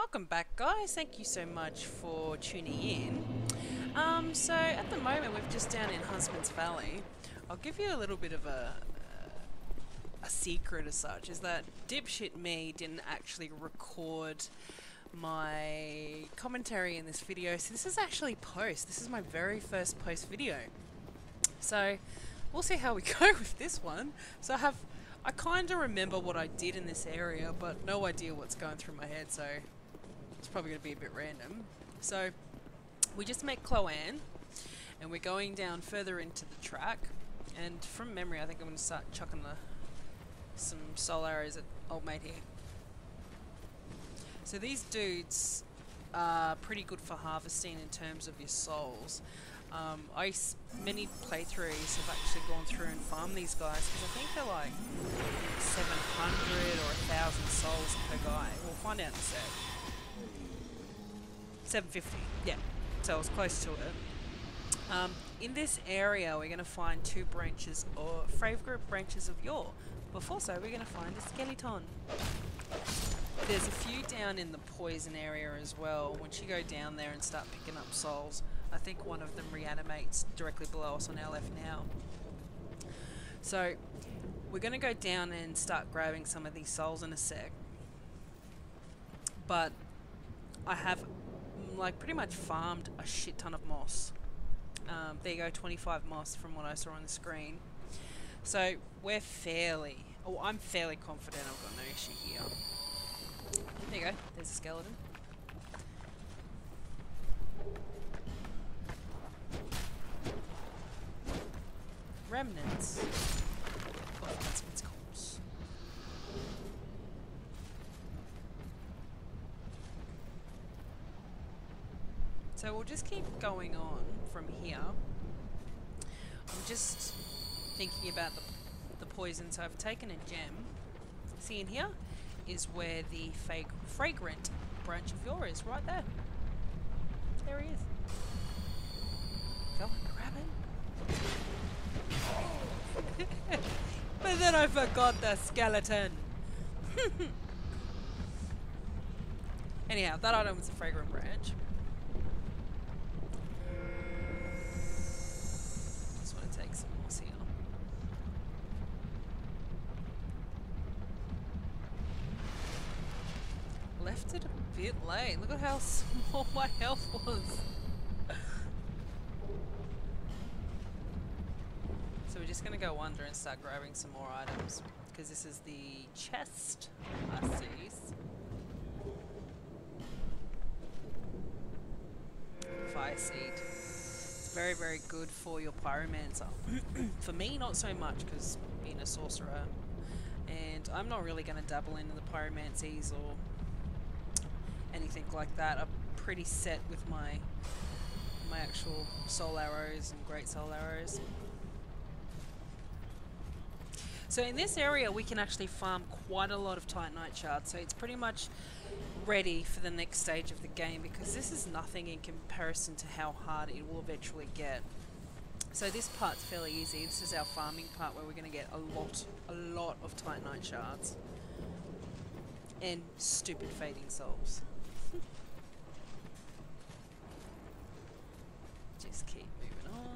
Welcome back, guys. Thank you so much for tuning in. So at the moment we're just down in Huntsman's Valley. I'll give you a little bit of a secret as such, is that dipshit me didn't actually record my commentary in this video, so this is actually post. This is my very first post video. So we'll see how we go with this one. So I kind of remember what I did in this area, but no idea what's going through my head, so it's probably going to be a bit random. So we just met Chloanne, and we're going down further into the track, and from memory I think I'm going to start chucking some soul arrows at old mate here. So these dudes are pretty good for harvesting in terms of your souls. Many playthroughs have actually gone through and farmed these guys because I think they're like 700 or 1,000 souls per guy. We'll find out in a sec. 750, yeah. So I was close to it. In this area, we're going to find two branches or Fragrant Branches of Yore. Before so, we're going to find a skeleton. There's a few down in the poison area as well. Once you go down there and start picking up souls, I think one of them reanimates directly below us on our left now. So we're going to go down and start grabbing some of these souls in a sec. But I have like pretty much farmed a shit ton of moss. There you go, 25 moss from what I saw on the screen. So I'm fairly confident I've got no issue here. There you go, there's a skeleton. Remnants of Huntsman's corpse. So we'll just keep going on from here. I'm just thinking about the poison, so I've taken a gem. See in here is where the Fragrant Branch of Yore is, right there. There he is. Go on, grab him. But then I forgot the skeleton. Anyhow, that item was a Fragrant Branch. Just want to take some more here. Left it a bit late. Look at how small my health was. So we're just going to go under and start grabbing some more items, because this is the chest I see. Fire seed. It's very, very good for your pyromancer. For me, not so much, because being a sorcerer, and I'm not really going to dabble into the pyromancies or anything like that. I'm pretty set with my actual soul arrows and great soul arrows. So in this area we can actually farm quite a lot of Titanite shards, so it's pretty much ready for the next stage of the game, because this is nothing in comparison to how hard it will eventually get. So this part's fairly easy. This is our farming part where we're going to get a lot of Titanite shards and stupid fading souls. Just keep moving on.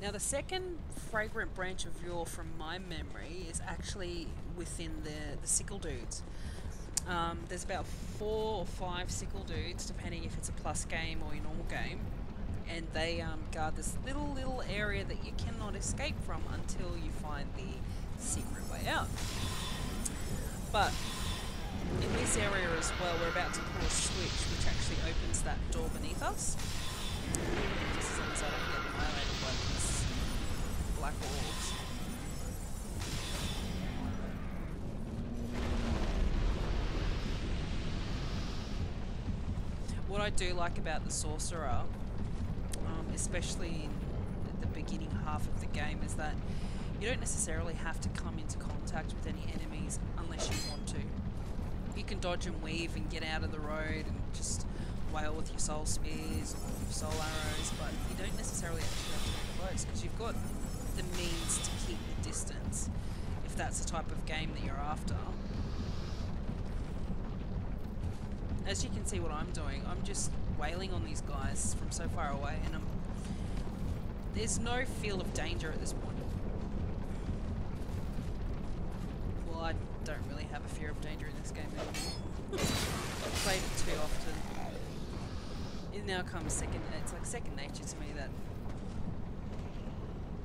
Now the second Fragrant Branch of Yore from my memory is actually within the sickle dudes. There's about 4 or 5 sickle dudes, depending if it's a plus game or your normal game, and they guard this little area that you cannot escape from until you find the secret way out. But in this area as well, we're about to pull a switch which actually opens that door beneath us. Just as long as I don't get annihilated by these black orbs. What I do like about the sorcerer, especially in the beginning half of the game, is that you don't necessarily have to come into contact with any enemies unless you want to. You can dodge and weave and get out of the road and just wail with your soul spears or soul arrows. but you don't necessarily actually have to get close because you've got the means to keep the distance if that's the type of game that you're after. As you can see what I'm doing, I'm just wailing on these guys from so far away, and there's no feel of danger at this point. Well, I don't really have a fear of danger in this game anymore. I've played it too often. It now comes it's like second nature to me that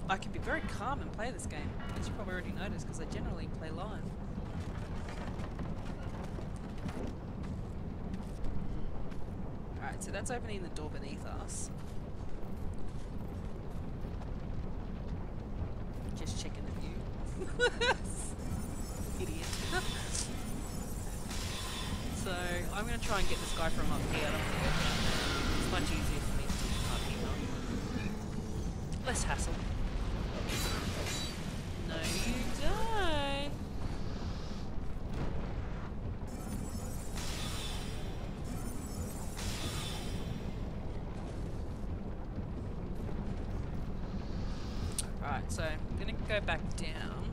I can be very calm and play this game, as you probably already noticed, because I generally play live. Alright, so that's opening the door beneath us. Just checking the view. Idiot. So, I'm going to try and get this guy from up here. It's much easier for me to do from up here. Less hassle. No, you don't. Alright, so I'm going to go back down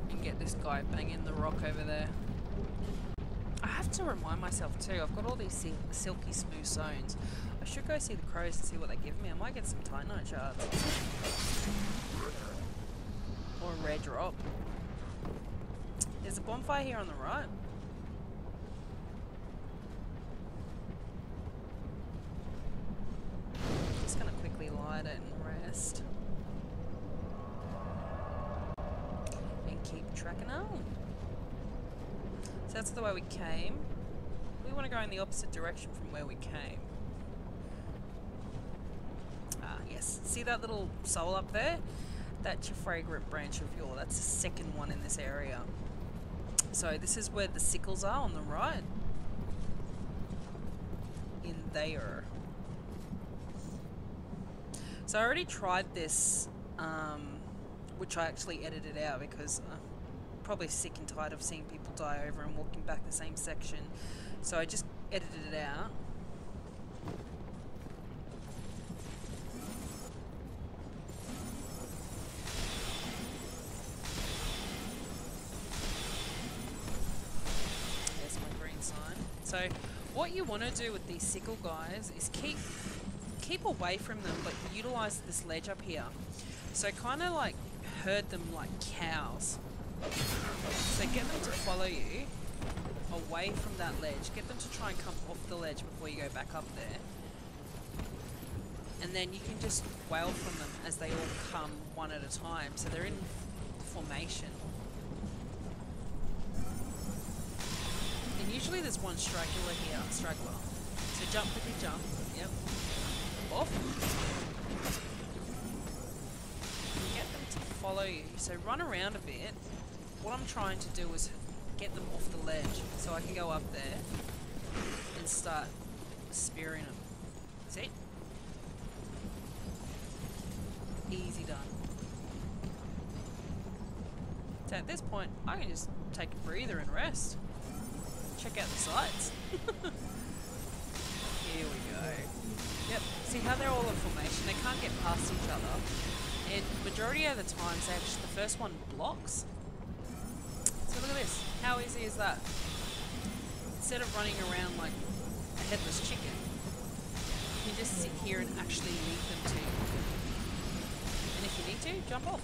and get this guy banging the rock over there. I have to remind myself too, I've got all these silky smooth zones. I should go see the crows and see what they give me. I might get some Titanite shards. Or a rare drop. There's a bonfire here on the right. Just gonna quickly light it and rest. And keep tracking on. So that's the way we came. We want to go in the opposite direction from where we came. Ah, yes. See that little soul up there? That's your Fragrant Branch of Yore. That's the second one in this area. So this is where the sickles are on the right. In there. So I already tried this, which I actually edited out because I'm probably sick and tired of seeing people die over and walking back the same section. So I just edited it out. There's my green sign. So what you want to do with these sickle guys is keep away from them, but utilize this ledge up here. So kind of like herd them like cows. So get them to follow you away from that ledge. Get them to try and come off the ledge before you go back up there. And then you can just wail from them as they all come one at a time. So they're in formation. And usually there's one straggler here. Straggler. So jump quickly, jump. Yep. Off. Get them to follow you. So run around a bit. What I'm trying to do is get them off the ledge so I can go up there and start spearing them. See? Easy done. So at this point, I can just take a breather and rest. Check out the sights. Here we go. Yep. See how they're all in formation? They can't get past each other. And majority of the times, the first one blocks. So look at this. How easy is that? Instead of running around like a headless chicken, you can just sit here and actually lead them to you. And if you need to, jump off.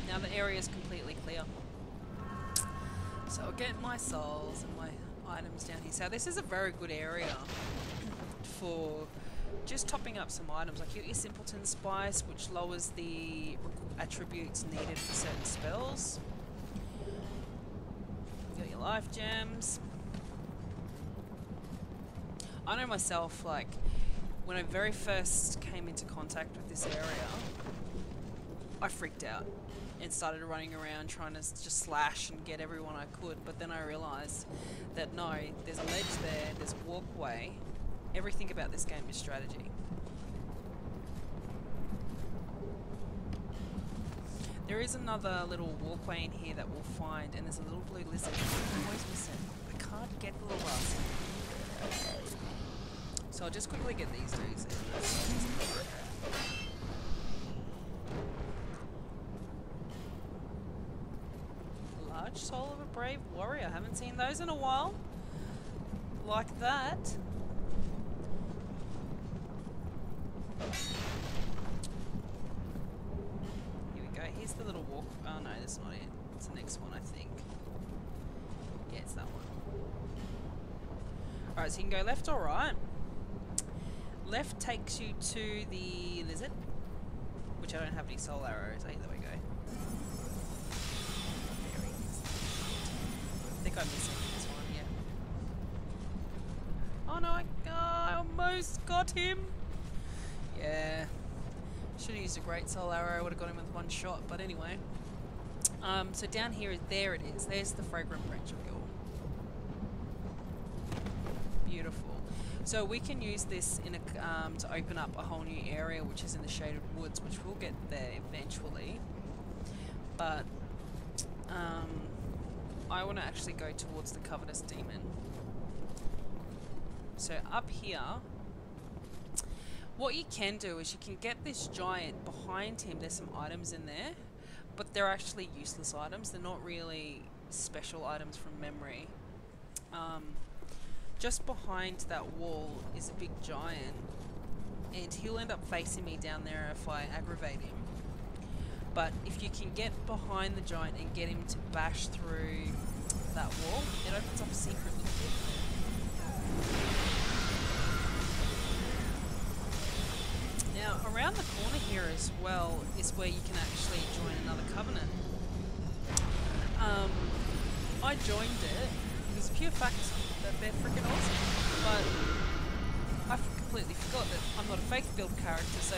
Now the area is completely clear. So I'll get my souls and my items down here. So this is a very good area for just topping up some items. Like your Simpleton Spice, which lowers the attributes needed for certain spells. You got your life gems. I know myself, like, when I very first came into contact with this area, I freaked out. and started running around trying to just slash and get everyone I could. But then I realised that no, there's a ledge there, there's a walkway. Everything about this game is strategy. There is another little walkway in here that we'll find, and there's a little blue lizard. I'm always missing. I can't get the little rascal. So I'll just quickly get these dudes in. Large soul of a brave warrior. Haven't seen those in a while. Like that. Here we go. Here's the little walk. Oh no, that's not it. It's the next one, I think. Yeah, it's that one. Alright, so you can go left or right. Left takes you to the lizard, which I don't have any soul arrows. Either way go. There he is. I think I'm missing this one, yeah. Oh no, I almost got him. Yeah. Should have used a great soul arrow, would have got him with one shot, but anyway. So down here, there it is. There's the Fragrant Branch of Yore. Beautiful. So we can use this in a, to open up a whole new area, which is in the Shaded Woods, which we'll get there eventually. But I want to actually go towards the Covetous Demon. So up here, what you can do is you can get this giant behind him. There's some items in there, but they're actually useless items. They're not really special items from memory. Just behind that wall is a big giant, and he'll end up facing me down there if I aggravate him. But if you can get behind the giant and get him to bash through that wall, it opens up a secret little bit. Now, around the corner here as well is where you can actually join another covenant. I joined it because pure fact that they're freaking awesome, but I completely forgot that I'm not a faith build character, so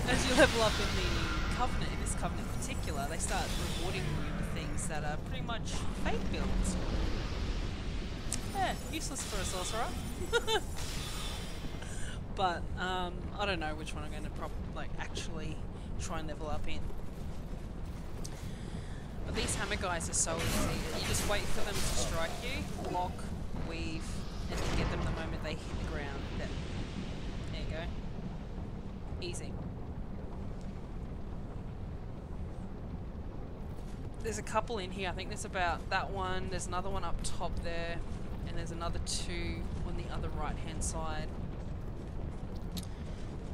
as you level up in the covenant, in this covenant in particular, they start rewarding you with things that are pretty much faith builds. Yeah, useless for a sorcerer. But I don't know which one I'm going to actually try and level up in. But these hammer guys are so easy. You just wait for them to strike you, block, weave, and you get them the moment they hit the ground. There you go. Easy. There's a couple in here. I think there's about that one. There's another one up top there, and there's another two on the other right-hand side.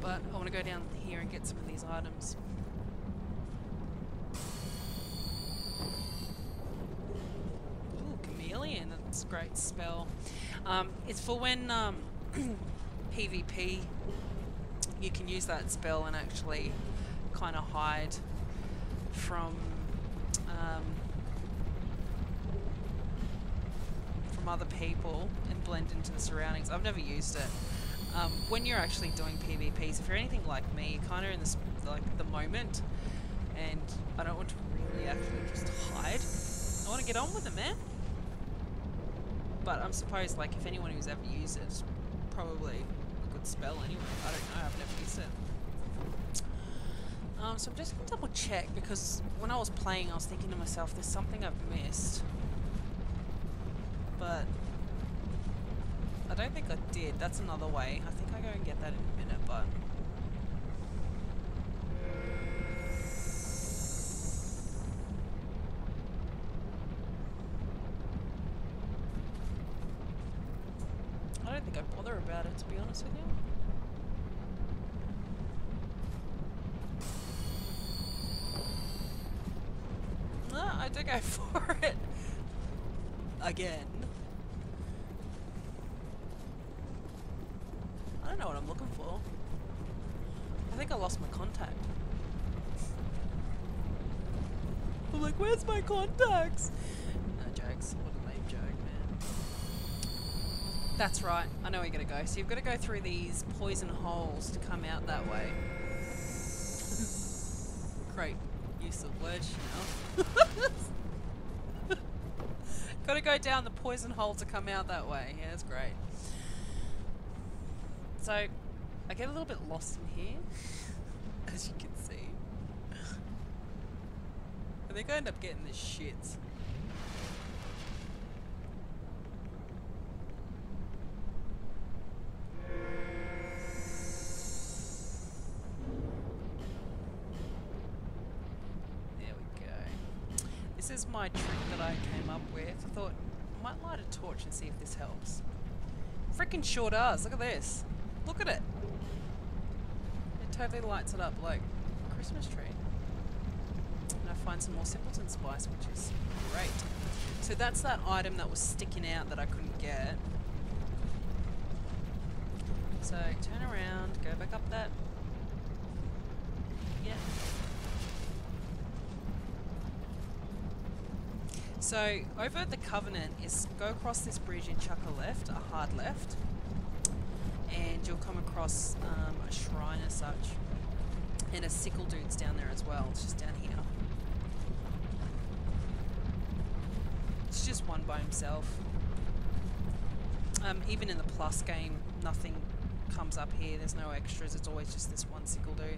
But I want to go down here and get some of these items. Ooh, Chameleon, that's a great spell. It's for when PvP, you can use that spell and actually kind of hide from other people and blend into the surroundings. I've never used it. When you're actually doing PvPs, if you're anything like me, you're kind of in this, the moment, and I don't want to really actually just hide. I want to get on with it, man. But I'm supposed, if anyone who's ever used it, it's probably a good spell anyway. I don't know, I've never used it. So I'm just going to double check, because when I was playing I was thinking to myself, there's something I've missed. But I don't think I did. That's another way. I think I go and get that in a minute, but I don't think I bother about it, to be honest with you. No, I do go for it again. I don't know what I'm looking for. I think I lost my contact. I'm like, where's my contacts? No jokes. What a lame joke, man. That's right. I know where you're going to go. So you've got to go through these poison holes to come out that way. Great use of words, you know. Gotta go down the poison hole to come out that way. Yeah, that's great. So, I get a little bit lost in here, as you can see. I think I end up getting this shit. This is my trick that I came up with. I thought I might light a torch and see if this helps. Freaking sure does. Look at this. Look at it. It totally lights it up like a Christmas tree. And I find some more simpleton spice, which is great. So that's that item that was sticking out that I couldn't get. So turn around, go back up that. Yeah. So, over the Covenant is go across this bridge and chuck a left, a hard left, and you'll come across a shrine as such. And a sickle dude's down there as well, it's just down here. It's just one by himself. Even in the plus game, nothing comes up here, there's no extras, it's always just this one sickle dude.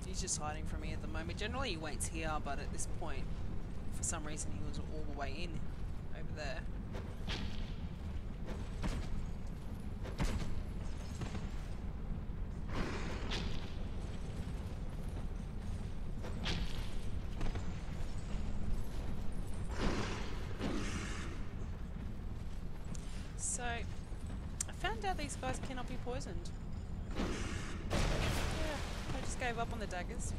He's just hiding from me at the moment. Generally he waits here, but at this point, for some reason he was all the way in over there. So, I found out these guys cannot be poisoned. I just gave up on the daggers.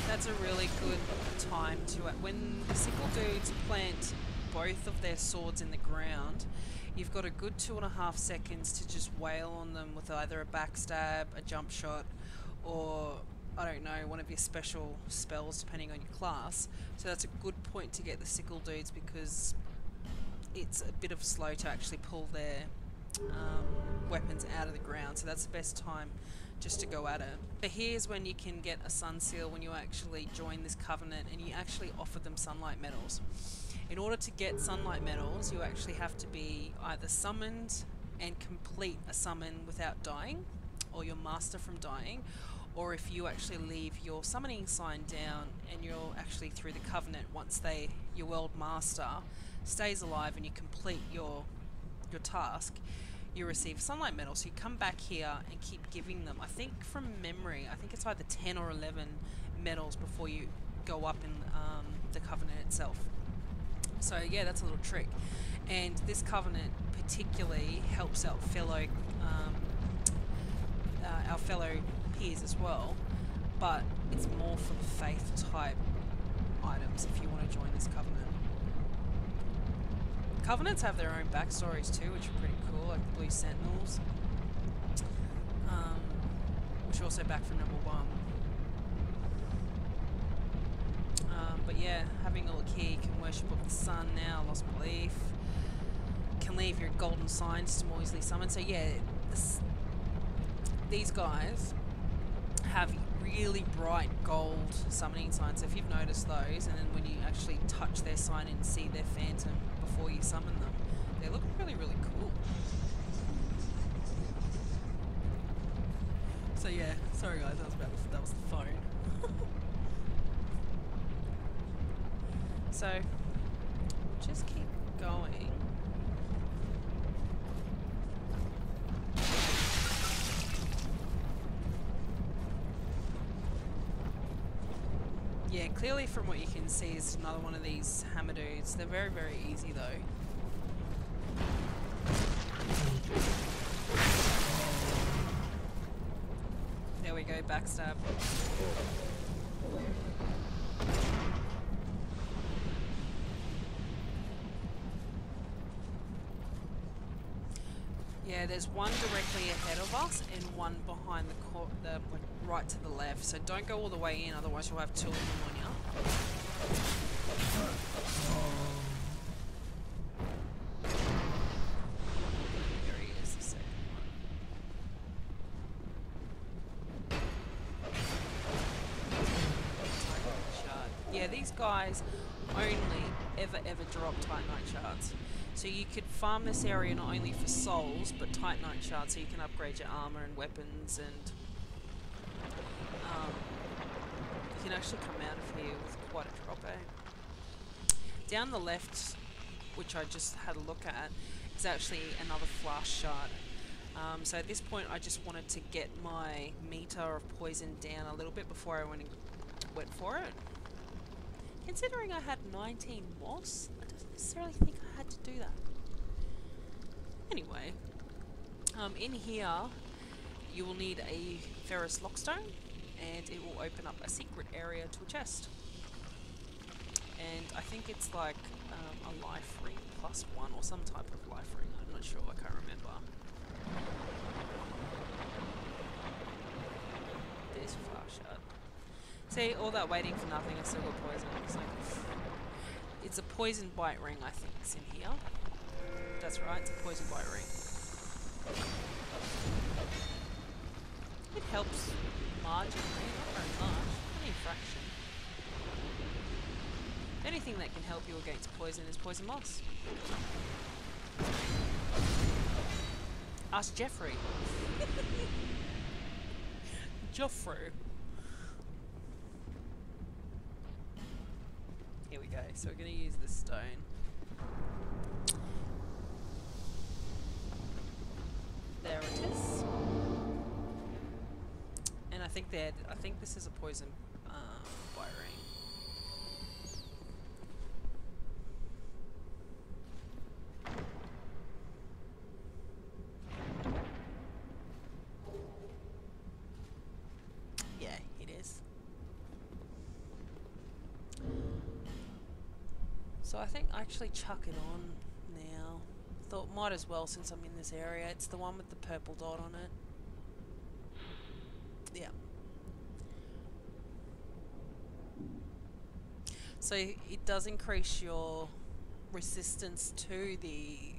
That's a really good time to when the sickle dudes plant both of their swords in the ground, you've got a good 2.5 seconds to just wail on them with either a backstab, a jump shot, or I don't know, one of your special spells depending on your class. So that's a good point to get the sickle dudes because it's a bit of slow to actually pull their weapons out of the ground, so that's the best time just to go at it. But here's when you can get a sun seal when you actually join this covenant and you actually offer them sunlight medals. In order to get sunlight medals, you actually have to be either summoned and complete a summon without dying, or your master from dying, or if you actually leave your summoning sign down and you're actually through the covenant once your world master stays alive and you complete your task, you receive sunlight medal. So you come back here and keep giving them, I think from memory, I think it's either 10 or 11 medals before you go up in the covenant itself. So yeah, that's a little trick. And this covenant particularly helps out our fellow peers as well, but it's more for the faith type items if you want to join this covenant. Covenants have their own backstories too, which are pretty cool, like the Blue Sentinels, which are also back from number 1. But yeah, having a look here, you can worship of the sun now, lost belief, can leave your golden signs to more easily summon. So yeah, these guys have really bright gold summoning signs. So if you've noticed those, and then when you actually touch their sign and see their phantom before you summon them, they look really, really cool. So yeah, sorry guys, that was the phone. So just keep going. Yeah, clearly from what you can see is another one of these hammer dudes. They're very, very easy though. There we go, backstab. Yeah, there's one directly ahead of us and one behind the right to the left. So don't go all the way in, otherwise you'll have 2 of them on you. these guys only ever drop Titanite shards. So you could farm this area not only for souls, but Titanite shards, so you can upgrade your armor and weapons, and you can actually come out of here with quite a drop, eh? Down the left, which I just had a look at, is actually another flash shard. So at this point I just wanted to get my meter of poison down a little bit before I went for it. Considering I had 19 moss, I don't necessarily think I had to do that. Anyway, in here you will need a ferrous lockstone, and it will open up a secret area to a chest. And I think it's like a life ring +1 or some type of life ring. I'm not sure, I can't remember. There's flash shard. See, all that waiting for nothing, I still got poison. It's like, it's a poison bite ring, I think, it's in here. That's right, it's a poison bite ring. It helps marginally, not very much, only a fraction. Anything that can help you against poison is poison moss. Ask Jeffrey. Joffrey. Here we go. So we're going to use the stone. There it is. And I think this is a poison bite ring. So I think I actually chuck it on now. Thought might as well since I'm in this area. It's the one with the purple dot on it. Yeah. So it does increase your resistance to the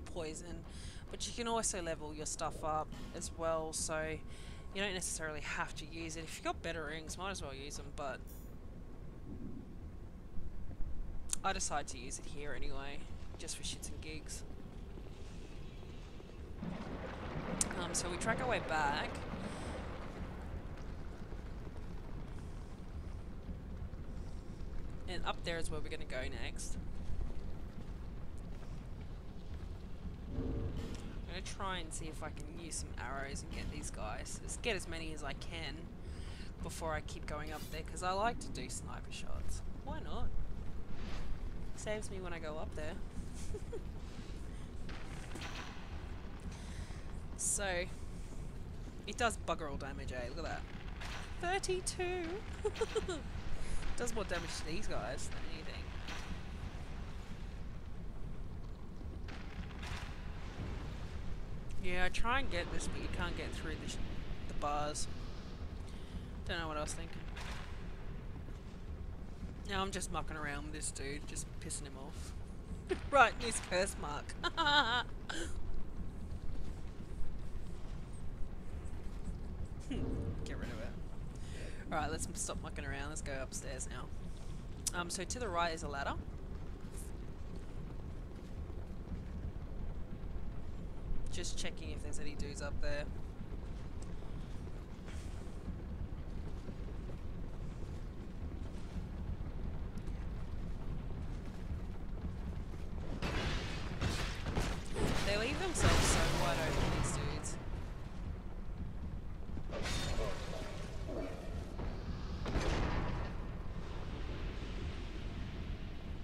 poison, but you can also level your stuff up as well, so you don't necessarily have to use it. If you've got better rings, might as well use them, but I decide to use it here anyway, just for shits and gigs. So we track our way back. And up there is where we're going to go next. I'm going to try and see if I can use some arrows and get these guys. Just get as many as I can before I keep going up there, because I like to do sniper shots. Why not? Saves me when I go up there. So, it does bugger all damage, eh? Look at that. 32! Does more damage to these guys than anything. Yeah, I try and get this, but you can't get through the bars. Don't know what I was thinking. Now I'm just mucking around with this dude, just pissing him off. Right, his curse mark. Get rid of it. Alright, let's stop mucking around. Let's go upstairs now. So to the right is a ladder. Just checking if there's any dudes up there. They leave themselves so wide open, these dudes.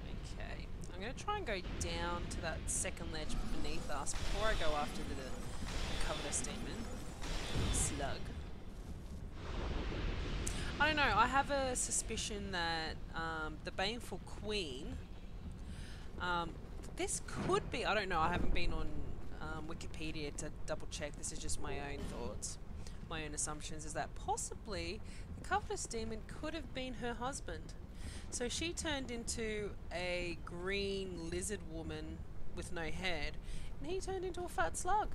Okay, I'm going to try and go down to that second ledge beneath us before I go after the Covetous Demon. Slug. I don't know, I have a suspicion that the Baneful Queen, this could be, I don't know, I haven't been on Wikipedia to double check, this is just my own thoughts, my own assumptions, is that possibly the Covetous Demon could have been her husband. So she turned into a green lizard woman with no head, and he turned into a fat slug.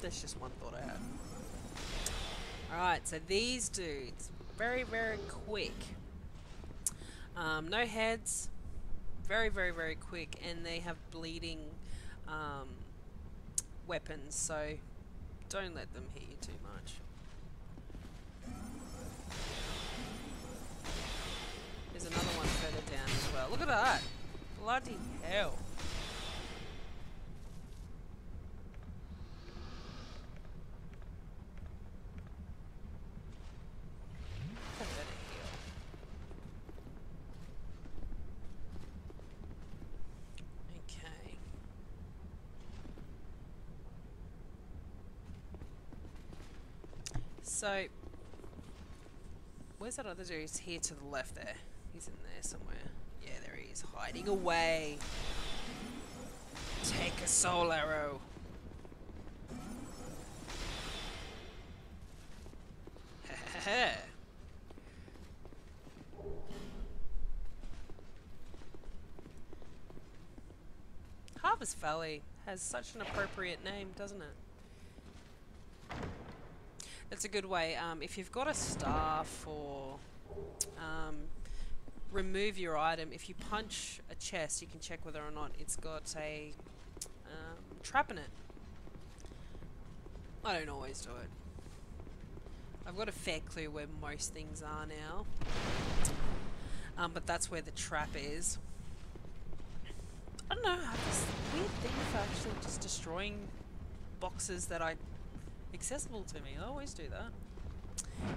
That's just one thought I had. Alright, so these dudes, very, very quick. No heads, very, very, very quick, and they have bleeding weapons, so don't let them hit you too much. There's another one further down as well. Look at that! Bloody hell! So, where's that other dude? He's here to the left there. He's in there somewhere. Yeah, there he is, hiding away. Take a soul arrow. Harvest Valley has such an appropriate name, doesn't it? That's a good way. If you've got a staff or remove your item, if you punch a chest, you can check whether or not it's got a trap in it. I don't always do it. I've got a fair clue where most things are now, but that's where the trap is. I don't know, I have this weird thing for actually just destroying boxes that I accessible to me. I always do that.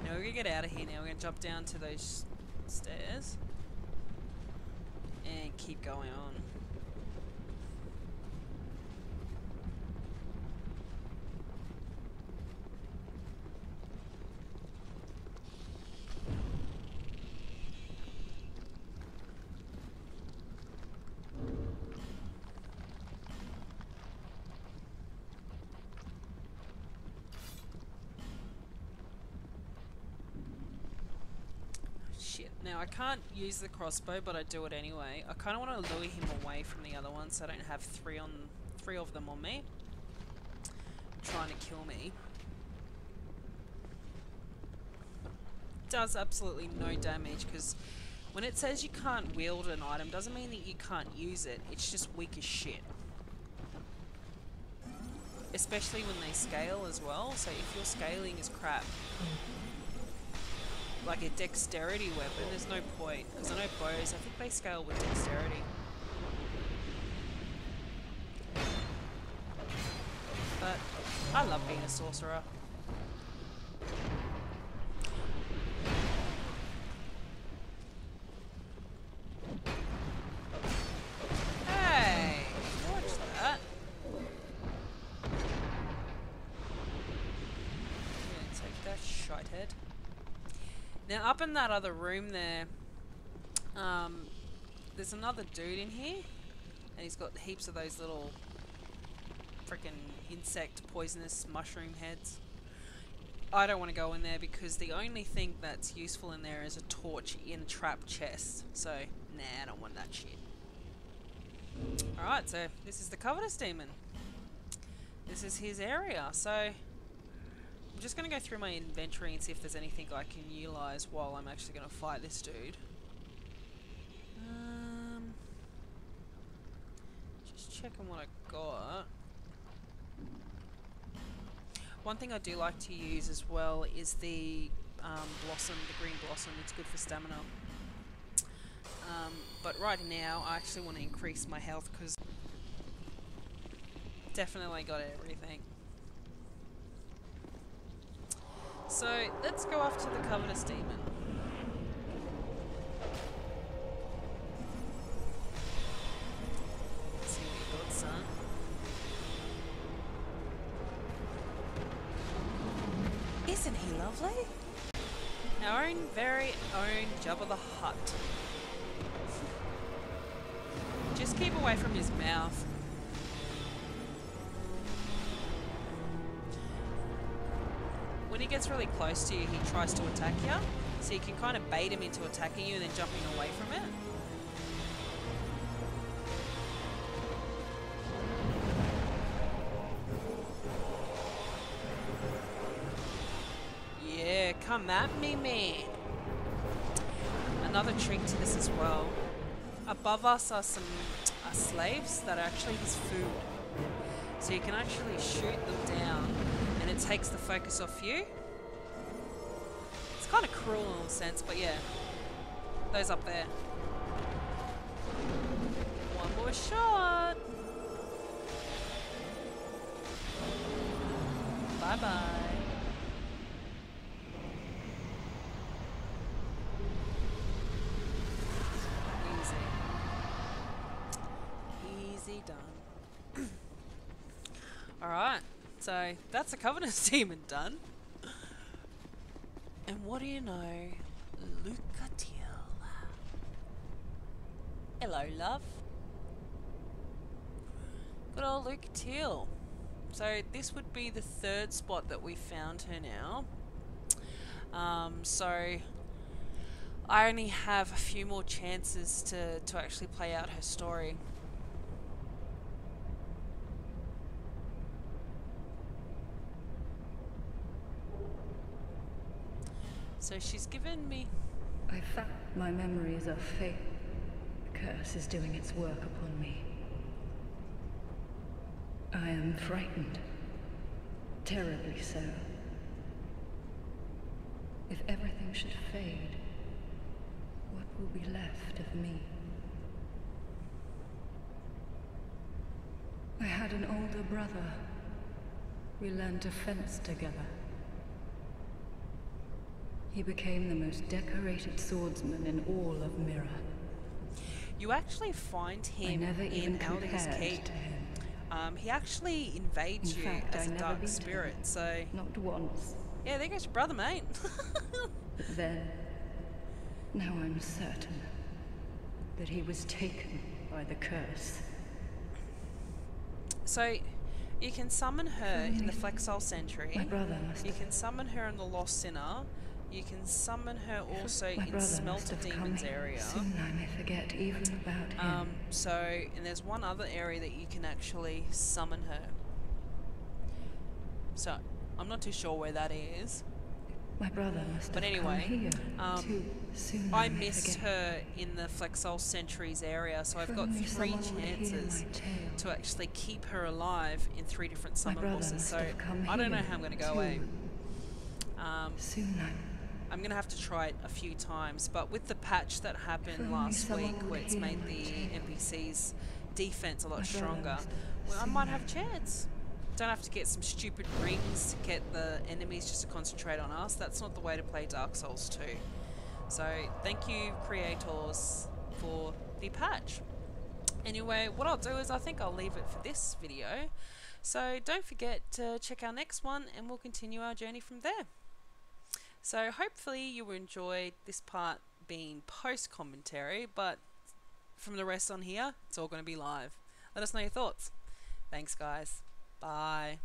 Now we're gonna get out of here. Now we're gonna jump down to those stairs and keep going on. Now I can't use the crossbow, but I do it anyway. I kind of want to lure him away from the other one, so I don't have three of them on me, trying to kill me. Does absolutely no damage, because when it says you can't wield an item, doesn't mean that you can't use it. It's just weak as shit. Especially when they scale as well. So if your scaling is crap, like a dexterity weapon, there's no point, because I know bows, I think they scale with dexterity. But I love being a sorcerer. Hey, watch that. Yeah, take that shithead. Now up in that other room there, there's another dude in here, and he's got heaps of those little freaking insect poisonous mushroom heads. I don't want to go in there because the only thing that's useful in there is a torch in a trap chest. So, nah, I don't want that shit. Alright, so this is the Covetous Demon. This is his area, so I'm just going to go through my inventory and see if there's anything I can utilise while I'm actually going to fight this dude. Just checking what I got. One thing I do like to use as well is the blossom, the green blossom. It's good for stamina. But right now I actually want to increase my health because definitely got everything. So let's go off to the Covetous Demon. Let's see what you got, son. Isn't he lovely? Our own very own Jabba the Hutt. Just keep away from his mouth. When he gets really close to you, he tries to attack you. So you can kind of bait him into attacking you and then jumping away from it. Come at me, man. Another trick to this as well. Above us are some slaves that are actually his food. So you can actually shoot them down and it takes the focus off you. It's kind of cruel in a sense, but yeah. Those up there. One more shot. Bye-bye. Easy done. Alright, so that's a Covetous Demon done. And what do you know? Lucatiel. Hello, love. Good old Lucatiel. So this would be the third spot that we found her now. So I only have a few more chances to actually play out her story. So she's given me... I found my memories are fake. The curse is doing its work upon me. I am frightened. Terribly so. If everything should fade, what will be left of me? I had an older brother. We learned to fence together. He became the most decorated swordsman in all of Mirror. You actually find him in Aldi's Keep. He actually invades you as a dark spirit, so... Not once. Yeah, there goes your brother, mate. But then, now I'm certain that he was taken by the curse. So, you can summon her in the Flexile Sentry. My brother must You can summon her in the Lost Sinner. You can summon her also in Smelter Demon's area. Soon I may forget even about him. And there's one other area that you can actually summon her. So, I'm not too sure where that is. My brother must But have anyway, come here too soon. I missed her in the Flexile Sentries area, so I've got 3 chances to actually keep her alive in 3 different summon bosses. So I don't know how I'm going to go away. Soon I'm going to have to try it a few times, but with the patch that happened last week where it's made the NPC's defense a lot stronger, well, I might have a chance. Don't have to get some stupid rings to get the enemies just to concentrate on us. That's not the way to play Dark Souls 2. So thank you, creators, for the patch. Anyway, what I'll do is I think I'll leave it for this video. So don't forget to check our next one and we'll continue our journey from there. So hopefully you enjoyed this part being post-commentary, but from the rest on here, it's all going to be live. Let us know your thoughts. Thanks, guys. Bye.